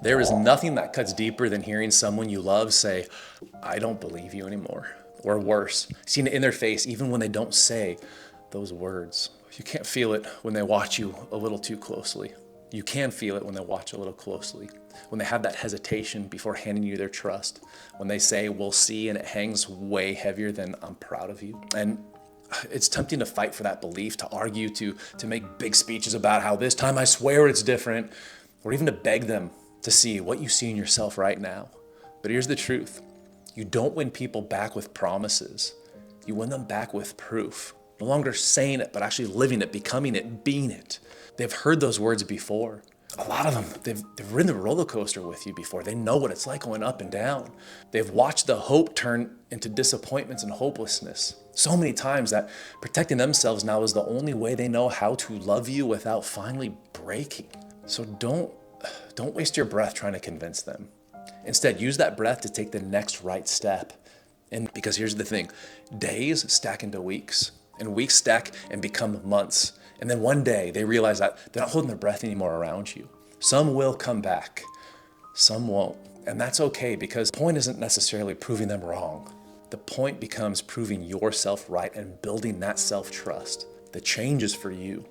There is nothing that cuts deeper than hearing someone you love say, I don't believe you anymore. Or worse, seeing it in their face even when they don't say those words. You can't feel it when they watch you a little too closely. You can feel it when they watch a little closely. When they have that hesitation before handing you their trust. When they say, we'll see, and it hangs way heavier than I'm proud of you. And it's tempting to fight for that belief, to argue, to make big speeches about how this time I swear it's different, or even to beg them to see what you see in yourself right now. But here's the truth. You don't win people back with promises. You win them back with proof. No longer saying it, but actually living it, becoming it, being it. They've heard those words before. A lot of them, they've ridden the roller coaster with you before. They know what it's like going up and down. They've watched the hope turn into disappointments and hopelessness so many times that protecting themselves now is the only way they know how to love you without finally breaking. So don't waste your breath trying to convince them. Instead, use that breath to take the next right step. And because here's the thing, days stack into weeks, and weeks stack and become months. And then one day they realize that they're not holding their breath anymore around you. Some will come back, some won't. And that's okay, because the point isn't necessarily proving them wrong. The point becomes proving yourself right and building that self-trust. The change is for you.